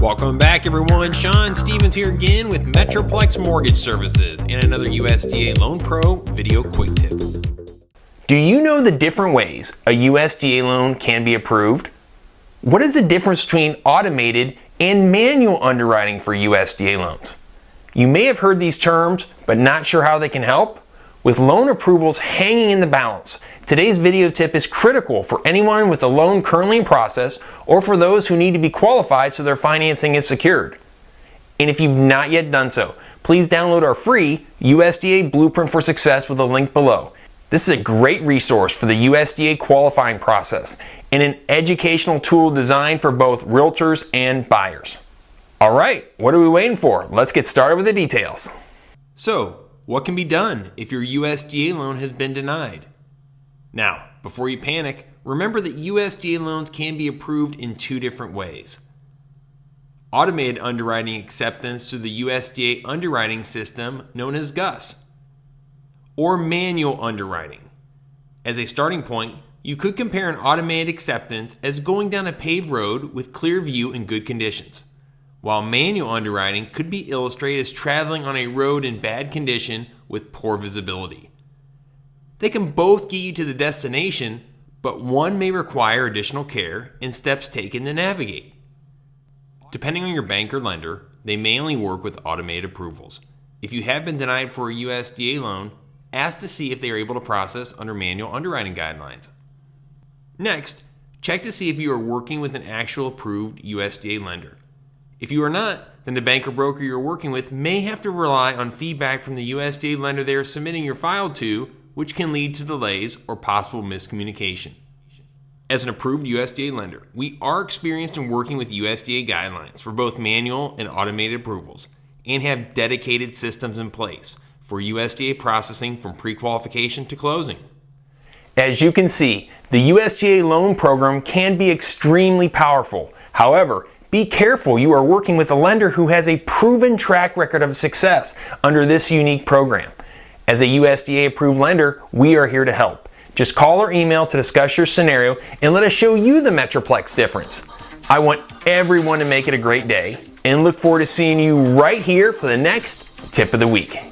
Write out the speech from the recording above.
Welcome back, everyone. Sean Stevens here again with Metroplex Mortgage Services and another USDA Loan Pro video quick tip. Do you know the different ways a USDA loan can be approved? What is the difference between automated and manual underwriting for USDA loans? You may have heard these terms, but not sure how they can help? With loan approvals hanging in the balance, today's video tip is critical for anyone with a loan currently in process or for those who need to be qualified so their financing is secured. And if you've not yet done so, please download our free USDA Blueprint for Success with a link below. This is a great resource for the USDA qualifying process and an educational tool designed for both realtors and buyers. All right, what are we waiting for? Let's get started with the details. So, what can be done if your USDA loan has been denied? Now, before you panic, remember that USDA loans can be approved in two different ways. Automated underwriting acceptance through the USDA underwriting system known as GUS, or manual underwriting. As a starting point, you could compare an automated acceptance as going down a paved road with clear view and good conditions, while manual underwriting could be illustrated as traveling on a road in bad condition with poor visibility. They can both get you to the destination, but one may require additional care and steps taken to navigate. Depending on your bank or lender, they may only work with automated approvals. If you have been denied for a USDA loan, ask to see if they are able to process under manual underwriting guidelines. Next, check to see if you are working with an actual approved USDA lender. If you are not, then the bank or broker you're working with may have to rely on feedback from the USDA lender they are submitting your file to, which can lead to delays or possible miscommunication. As an approved USDA lender, we are experienced in working with USDA guidelines for both manual and automated approvals and have dedicated systems in place for USDA processing from pre-qualification to closing. As you can see, the USDA loan program can be extremely powerful. However, be careful you are working with a lender who has a proven track record of success under this unique program. As a USDA approved lender, we are here to help. Just call or email to discuss your scenario and let us show you the Metroplex difference. I want everyone to make it a great day and look forward to seeing you right here for the next tip of the week.